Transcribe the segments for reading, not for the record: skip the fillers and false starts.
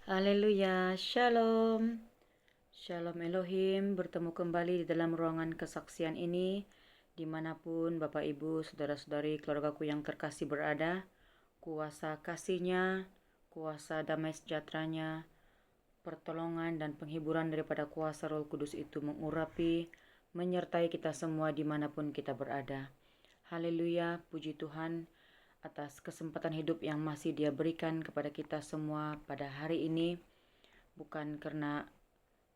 Haleluya, Shalom. Shalom Elohim, bertemu kembali di dalam ruangan kesaksian ini, dimanapun Bapak Ibu, Saudara-saudari, keluargaku yang terkasih berada. Kuasa kasih-Nya, kuasa damai sejahteranya, pertolongan dan penghiburan daripada kuasa Roh Kudus itu mengurapi, menyertai kita semua dimanapun kita berada. Haleluya, puji Tuhan atas kesempatan hidup yang masih Dia berikan kepada kita semua pada hari ini. Bukan karena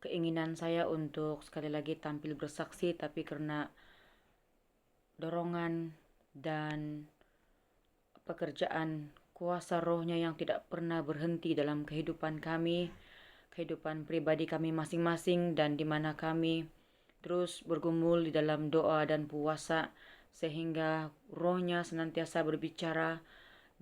keinginan saya untuk sekali lagi tampil bersaksi, tapi karena dorongan dan pekerjaan kuasa rohnya yang tidak pernah berhenti dalam kehidupan kami, kehidupan pribadi kami masing-masing, dan di mana kami terus bergumul di dalam doa dan puasa, sehingga rohnya senantiasa berbicara.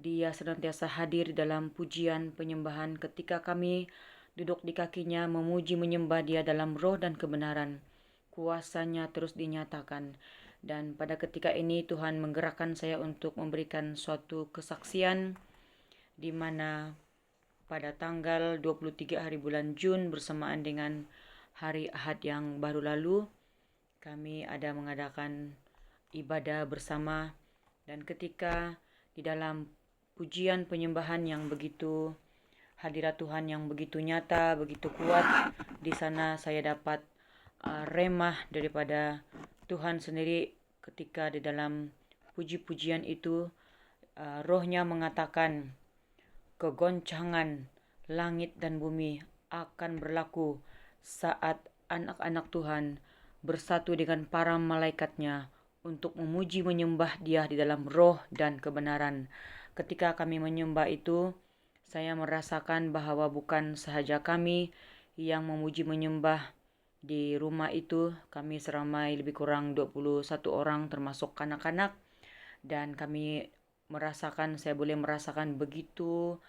Dia senantiasa hadir dalam pujian penyembahan ketika kami duduk di kakinya memuji menyembah Dia dalam roh dan kebenaran. Kuasanya terus dinyatakan. Dan pada ketika ini Tuhan menggerakkan saya untuk memberikan suatu kesaksian di mana pada tanggal 23 hari bulan Jun bersamaan dengan hari Ahad yang baru lalu, kami ada mengadakan ibadah bersama, dan ketika di dalam pujian penyembahan yang begitu hadirat Tuhan yang begitu nyata, begitu kuat, di sana saya dapat remah daripada Tuhan sendiri ketika di dalam puji-pujian itu rohnya mengatakan kegoncangan langit dan bumi akan berlaku saat anak-anak Tuhan bersatu dengan para malaikatnya untuk memuji menyembah Dia di dalam roh dan kebenaran. Ketika kami menyembah itu, saya merasakan bahwa bukan sahaja kami yang memuji menyembah di rumah itu. Kami seramai lebih kurang 21 orang termasuk anak-anak, dan saya boleh merasakan begitu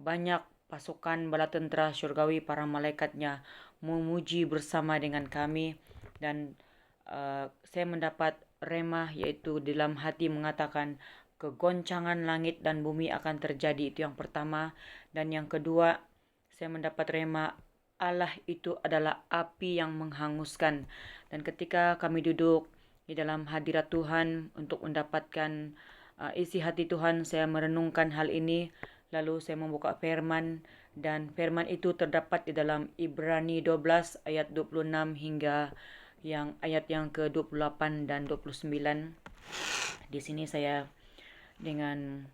banyak pasukan bala tentera syurgawi para malaikatnya memuji bersama dengan kami, dan saya mendapat remah, yaitu dalam hati mengatakan kegoncangan langit dan bumi akan terjadi. Itu yang pertama. Dan yang kedua, saya mendapat remah Allah itu adalah api yang menghanguskan. Dan ketika kami duduk di dalam hadirat Tuhan untuk mendapatkan isi hati Tuhan, saya merenungkan hal ini. Lalu saya membuka firman, dan firman itu terdapat di dalam Ibrani 12 ayat 26 hingga ayat yang ke-28 dan 29. Di sini saya dengan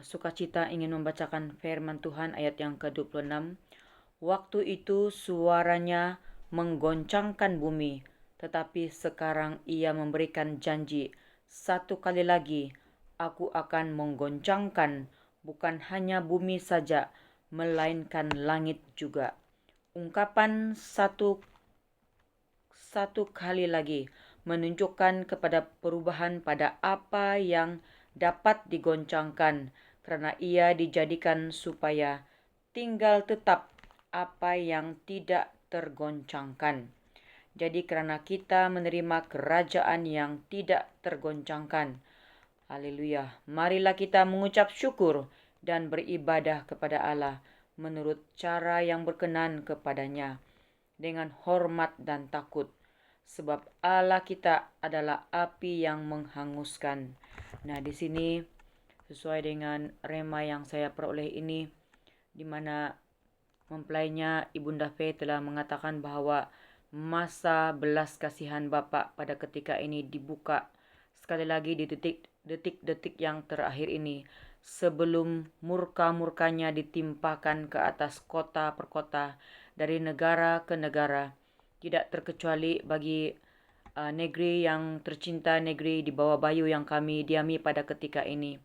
sukacita ingin membacakan firman Tuhan ayat yang ke-26. Waktu itu suaranya menggoncangkan bumi, tetapi sekarang Ia memberikan janji, satu kali lagi aku akan menggoncangkan bukan hanya bumi saja, melainkan langit juga. Ungkapan satu kali lagi menunjukkan kepada perubahan pada apa yang dapat digoncangkan, karena ia dijadikan supaya tinggal tetap apa yang tidak tergoncangkan. Jadi karena kita menerima kerajaan yang tidak tergoncangkan, haleluya, marilah kita mengucap syukur dan beribadah kepada Allah menurut cara yang berkenan kepadanya, dengan hormat dan takut, sebab Allah kita adalah api yang menghanguskan. Nah, di sini sesuai dengan rema yang saya peroleh ini, di mana mempelainya Ibunda Fe telah mengatakan bahwa masa belas kasihan Bapak pada ketika ini dibuka sekali lagi di detik-detik yang terakhir ini, sebelum murka-murkanya ditimpakan ke atas kota per kota, dari negara ke negara, tidak terkecuali bagi negeri yang tercinta, negeri di bawah bayu yang kami diami pada ketika ini,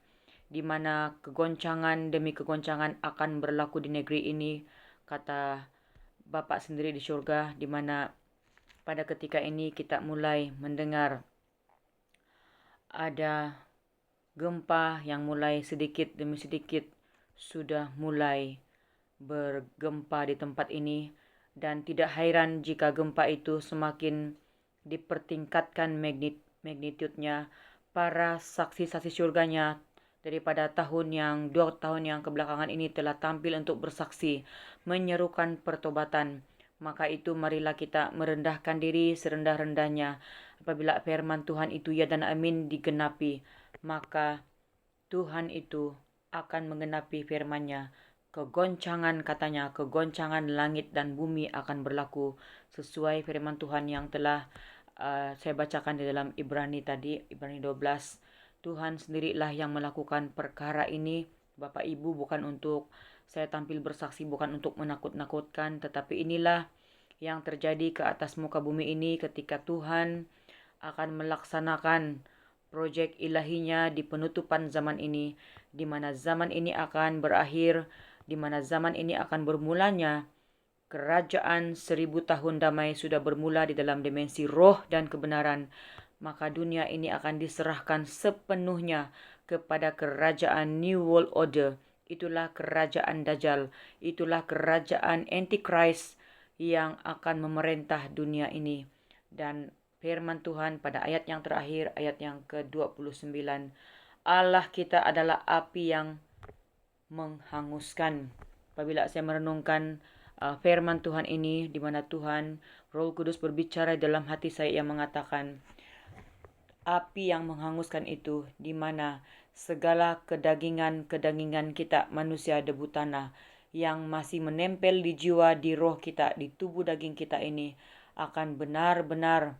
di mana kegoncangan demi kegoncangan akan berlaku di negeri ini, kata Bapak sendiri di surga, di mana pada ketika ini kita mulai mendengar ada gempa yang mulai sedikit demi sedikit sudah mulai bergempa di tempat ini, dan tidak heran jika gempa itu semakin dipertingkatkan magnitudenya. Para saksi-saksi surganya daripada 2 tahun yang kebelakangan ini telah tampil untuk bersaksi, menyerukan pertobatan. Maka itu marilah kita merendahkan diri serendah-rendahnya. Apabila firman Tuhan itu ya dan amin digenapi, maka Tuhan itu akan menggenapi firman-Nya. Kegoncangan katanya, kegoncangan langit dan bumi akan berlaku sesuai firman Tuhan yang telah saya bacakan di dalam Ibrani tadi, Ibrani 12. Tuhan sendirilah yang melakukan perkara ini. Bapak Ibu, bukan untuk saya tampil bersaksi, bukan untuk menakut-nakutkan, tetapi inilah yang terjadi ke atas muka bumi ini ketika Tuhan akan melaksanakan proyek ilahinya di penutupan zaman ini, di mana zaman ini akan berakhir, di mana zaman ini akan bermulanya. Kerajaan 1000 tahun damai sudah bermula di dalam dimensi roh dan kebenaran. Maka dunia ini akan diserahkan sepenuhnya kepada kerajaan New World Order. Itulah kerajaan Dajjal. Itulah kerajaan Antichrist yang akan memerintah dunia ini. Dan firman Tuhan pada ayat yang terakhir, ayat yang ke-29. Allah kita adalah api yang menghanguskan. Apabila saya merenungkan firman Tuhan ini, di mana Tuhan Roh Kudus berbicara dalam hati saya yang mengatakan, api yang menghanguskan itu, di mana segala kedagingan kita manusia debu tanah yang masih menempel di jiwa, di roh kita, di tubuh daging kita ini akan benar-benar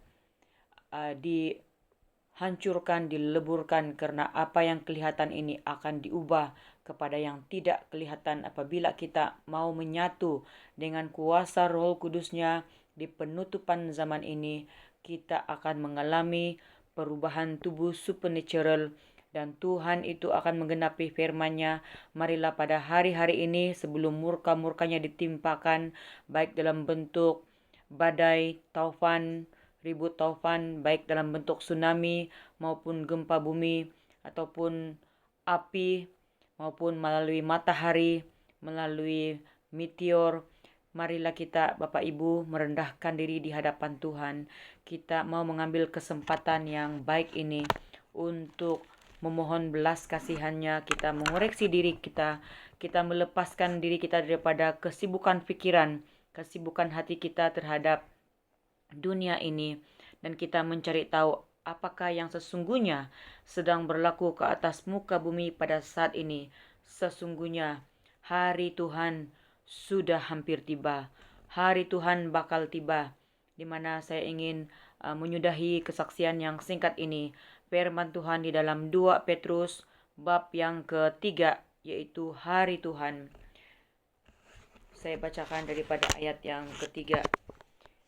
dihancurkan, dileburkan, karena apa yang kelihatan ini akan diubah kepada yang tidak kelihatan apabila kita mau menyatu dengan kuasa Roh Kudus-Nya di penutupan zaman ini. Kita akan mengalami perubahan tubuh supernatural dan Tuhan itu akan menggenapi firman-Nya. Marilah pada hari-hari ini sebelum murka-murkanya ditimpakan, baik dalam bentuk badai, taufan, ribut taufan, baik dalam bentuk tsunami maupun gempa bumi ataupun api maupun melalui matahari, melalui meteor. Marilah kita Bapak Ibu merendahkan diri di hadapan Tuhan. Kita mau mengambil kesempatan yang baik ini untuk memohon belas kasihan-Nya. Kita mengoreksi diri kita. Kita melepaskan diri kita daripada kesibukan pikiran, kesibukan hati kita terhadap dunia ini, dan kita mencari tahu apakah yang sesungguhnya sedang berlaku ke atas muka bumi pada saat ini. Sesungguhnya hari Tuhan sudah hampir tiba. Hari Tuhan bakal tiba, di mana saya ingin menyudahi kesaksian yang singkat ini. Firman Tuhan di dalam 2 Petrus bab yang ketiga, yaitu hari Tuhan. Saya bacakan daripada ayat yang ketiga.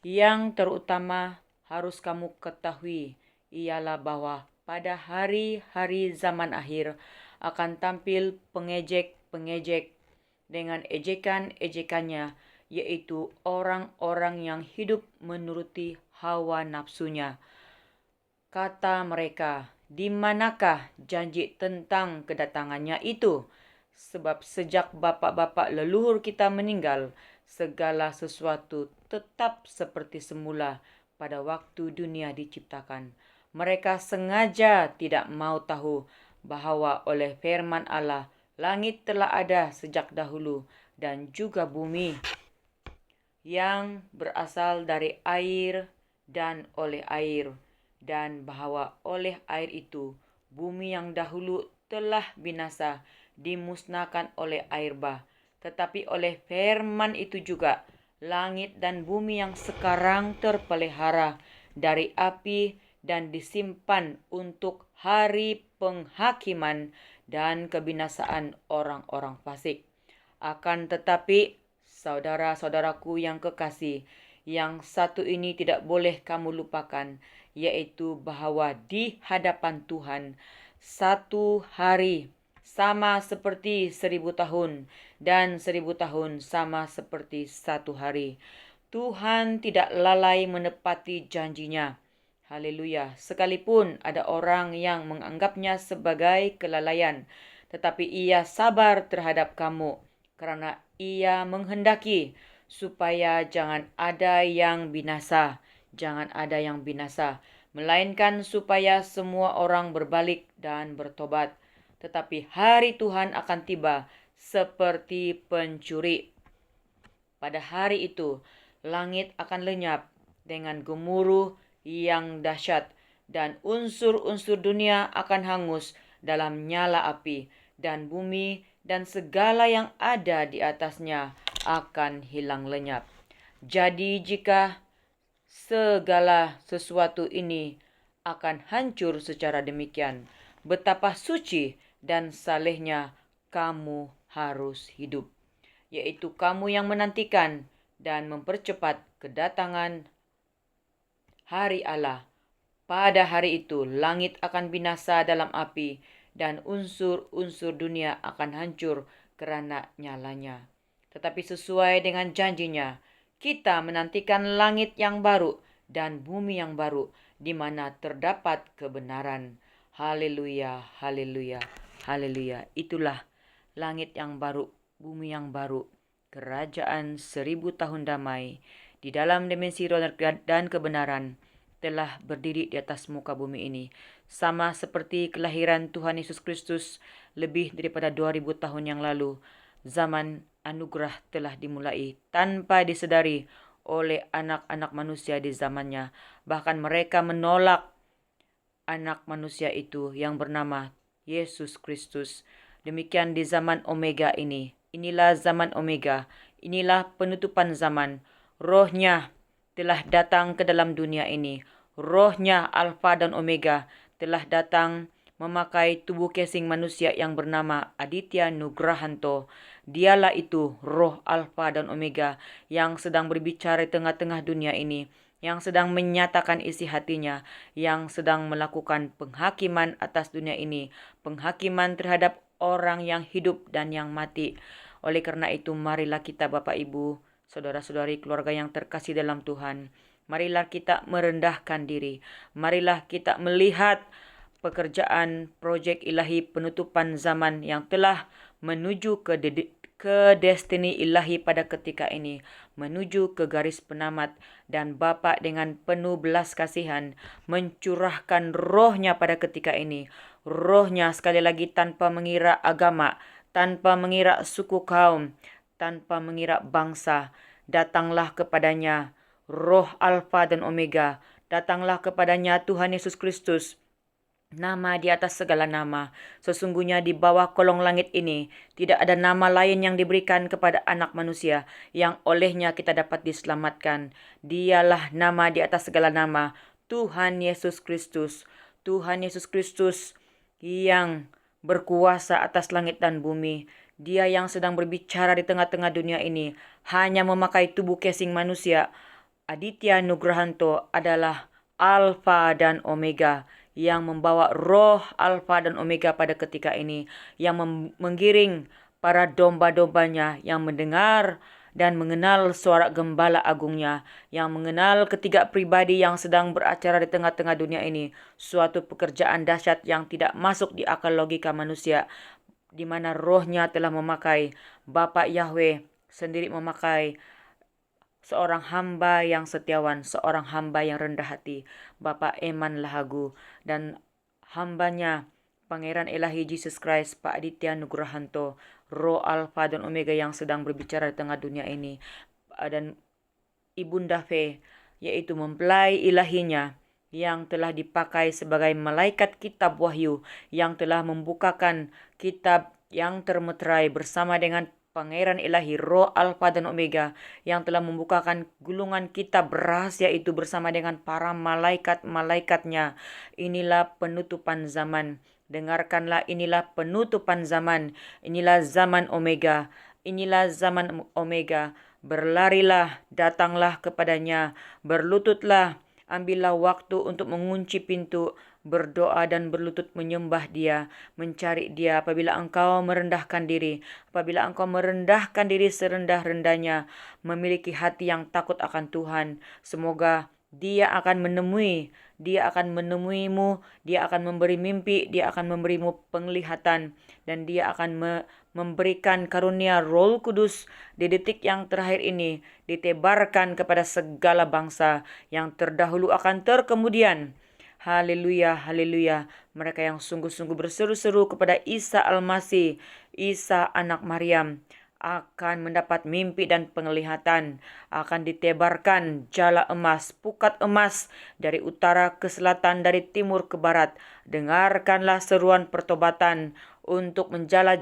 Yang terutama harus kamu ketahui ialah bahwa pada hari-hari zaman akhir akan tampil pengejek-pengejek dengan ejekan-ejekannya, yaitu orang-orang yang hidup menuruti hawa nafsunya. Kata mereka, di manakah janji tentang kedatangannya itu? Sebab sejak bapak-bapak leluhur kita meninggal, segala sesuatu tetap seperti semula pada waktu dunia diciptakan. Mereka sengaja tidak mau tahu bahwa oleh firman Allah, langit telah ada sejak dahulu dan juga bumi yang berasal dari air dan oleh air, dan bahwa oleh air itu bumi yang dahulu telah binasa dimusnahkan oleh air bah. Tetapi oleh firman itu juga langit dan bumi yang sekarang terpelihara dari api dan disimpan untuk hari penghakiman dan kebinasaan orang-orang fasik. Akan tetapi, saudara-saudaraku yang kekasih, yang satu ini tidak boleh kamu lupakan, yaitu bahwa di hadapan Tuhan, satu hari sama seperti 1000 tahun, dan 1000 tahun sama seperti satu hari. Tuhan tidak lalai menepati janjinya. Haleluya. Sekalipun ada orang yang menganggapnya sebagai kelalaian, tetapi ia sabar terhadap kamu, karena ia menghendaki supaya jangan ada yang binasa, melainkan supaya semua orang berbalik dan bertobat. tetapi hari Tuhan akan tiba seperti pencuri. Pada hari itu, langit akan lenyap dengan gemuruh yang dahsyat, dan unsur-unsur dunia akan hangus dalam nyala api, dan bumi dan segala yang ada di atasnya akan hilang lenyap. Jadi jika segala sesuatu ini akan hancur secara demikian, betapa suci dan salehnya kamu harus hidup, yaitu kamu yang menantikan dan mempercepat kedatangan hari Allah. Pada hari itu, langit akan binasa dalam api, dan unsur-unsur dunia akan hancur kerana nyalanya. Tetapi sesuai dengan janjinya, kita menantikan langit yang baru dan bumi yang baru, di mana terdapat kebenaran. Haleluya, haleluya, haleluya. Itulah langit yang baru, bumi yang baru, kerajaan 1000 tahun damai, di dalam dimensi roh dan kebenaran, telah berdiri di atas muka bumi ini. Sama seperti kelahiran Tuhan Yesus Kristus lebih daripada 2000 tahun yang lalu, zaman anugerah telah dimulai tanpa disedari oleh anak-anak manusia di zamannya. Bahkan mereka menolak anak manusia itu yang bernama Yesus Kristus. Demikian di zaman Omega ini. Inilah zaman Omega. Inilah penutupan zaman. Rohnya telah datang ke dalam dunia ini. Rohnya Alfa dan Omega telah datang memakai tubuh casing manusia yang bernama Aditya Nugrahanto. Dialah itu roh Alfa dan Omega yang sedang berbicara di tengah-tengah dunia ini, yang sedang menyatakan isi hatinya, yang sedang melakukan penghakiman atas dunia ini, penghakiman terhadap orang yang hidup dan yang mati. Oleh karena itu, marilah kita Bapak Ibu, saudara-saudari keluarga yang terkasih dalam Tuhan, marilah kita merendahkan diri. Marilah kita melihat pekerjaan proyek ilahi penutupan zaman yang telah menuju ke destiny ilahi pada ketika ini, menuju ke garis penamat, dan Bapa dengan penuh belas kasihan mencurahkan rohnya pada ketika ini. Rohnya sekali lagi tanpa mengira agama, tanpa mengira suku kaum, tanpa mengira bangsa. Datanglah kepadanya roh Alfa dan Omega. Datanglah kepadanya Tuhan Yesus Kristus, nama di atas segala nama. Sesungguhnya di bawah kolong langit ini tidak ada nama lain yang diberikan kepada anak manusia yang olehnya kita dapat diselamatkan. Dialah nama di atas segala nama, Tuhan Yesus Kristus. Tuhan Yesus Kristus yang berkuasa atas langit dan bumi. Dia yang sedang berbicara di tengah-tengah dunia ini hanya memakai tubuh casing manusia. Aditya Nugrahanto adalah Alfa dan Omega, yang membawa roh Alfa dan Omega pada ketika ini, yang menggiring para domba-dombanya yang mendengar dan mengenal suara gembala agungnya, yang mengenal ketiga pribadi yang sedang beracara di tengah-tengah dunia ini. Suatu pekerjaan dahsyat yang tidak masuk di akal logika manusia, di mana rohnya telah memakai Bapa Yahweh sendiri, memakai seorang hamba yang setiawan, seorang hamba yang rendah hati, Bapak Eman Lahagu, dan hambanya Pangeran Ilahi Jesus Christ, Pak Aditya Nugrahanto, roh Alfa dan Omega yang sedang berbicara di tengah dunia ini, dan Ibunda Fe, yaitu mempelai ilahinya yang telah dipakai sebagai malaikat kitab Wahyu, yang telah membukakan kitab yang termeterai bersama dengan Pangeran Ilahi, roh Alfa dan Omega, yang telah membukakan gulungan kitab rahasia itu bersama dengan para malaikat-malaikatnya. Inilah penutupan zaman. Dengarkanlah, inilah penutupan zaman. Inilah zaman Omega. Inilah zaman Omega. Berlarilah, datanglah kepadanya. Berlututlah, ambillah waktu untuk mengunci pintu, berdoa dan berlutut menyembah Dia, mencari Dia. Apabila engkau merendahkan diri, apabila engkau merendahkan diri serendah-rendahnya, memiliki hati yang takut akan Tuhan, semoga Dia akan menemuimu, Dia akan memberi mimpi, Dia akan memberimu penglihatan, dan Dia akan memberikan karunia Roh Kudus di detik yang terakhir ini, ditebarkan kepada segala bangsa yang terdahulu akan terkemudian. Haleluya, haleluya. Mereka yang sungguh-sungguh berseru-seru kepada Isa Al-Masih, Isa anak Maryam, akan mendapat mimpi dan penglihatan, akan ditebarkan jala emas, pukat emas dari utara ke selatan, dari timur ke barat. Dengarkanlah seruan pertobatan untuk menjala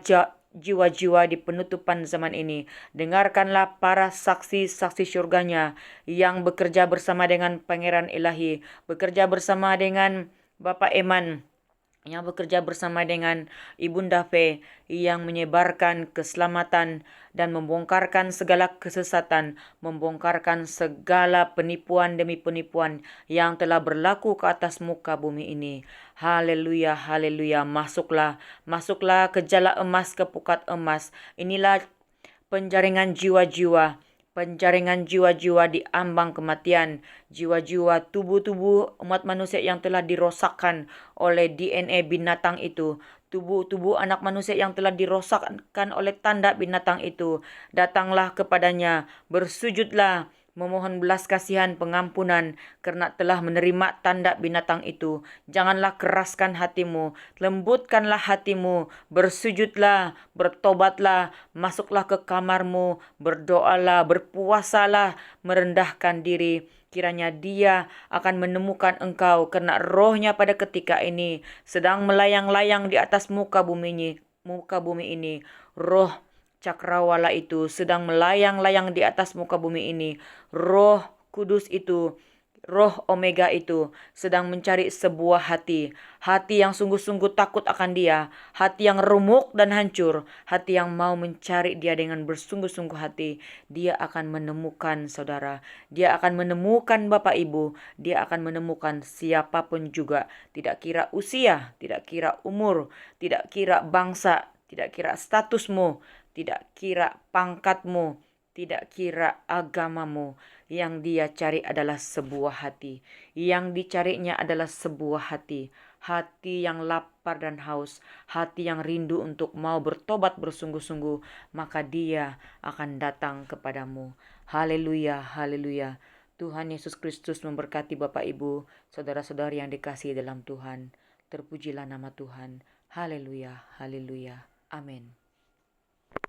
jiwa-jiwa di penutupan zaman ini. Dengarkanlah para saksi-saksi syurganya yang bekerja bersama dengan Pangeran Ilahi, bekerja bersama dengan Bapak Eman, yang bekerja bersama dengan Ibunda Fe, yang menyebarkan keselamatan dan membongkarkan segala kesesatan, membongkarkan segala penipuan demi penipuan yang telah berlaku ke atas muka bumi ini. Haleluya, haleluya. Masuklah, masuklah ke jala emas, ke pukat emas. Inilah penjaringan jiwa-jiwa, penjaringan jiwa-jiwa di ambang kematian, jiwa-jiwa tubuh-tubuh umat manusia yang telah dirosakkan oleh DNA binatang itu, tubuh-tubuh anak manusia yang telah dirosakkan oleh tanda binatang itu. Datanglah kepadanya, bersujudlah, memohon belas kasihan pengampunan karena telah menerima tanda binatang itu. Janganlah keraskan hatimu, lembutkanlah hatimu, bersujudlah, bertobatlah, masuklah ke kamarmu, berdoalah, berpuasalah, merendahkan diri. Kiranya Dia akan menemukan engkau, karena rohnya pada ketika ini sedang melayang-layang di atas muka bumi ini. Roh Cakrawala itu sedang melayang-layang di atas muka bumi ini. Roh Kudus itu, Roh Omega itu sedang mencari sebuah hati. Hati yang sungguh-sungguh takut akan Dia. Hati yang remuk dan hancur. Hati yang mau mencari Dia dengan bersungguh-sungguh hati. Dia akan menemukan saudara. Dia akan menemukan Bapak Ibu. Dia akan menemukan siapapun juga. Tidak kira usia, tidak kira umur, tidak kira bangsa, tidak kira statusmu, tidak kira pangkatmu, tidak kira agamamu. Yang Dia cari adalah sebuah hati. Yang dicarinya adalah sebuah hati. Hati yang lapar dan haus. Hati yang rindu untuk mau bertobat bersungguh-sungguh. Maka Dia akan datang kepadamu. Haleluya, haleluya. Tuhan Yesus Kristus memberkati Bapak Ibu, saudara-saudari yang dikasihi dalam Tuhan. Terpujilah nama Tuhan. Haleluya, haleluya. Amin.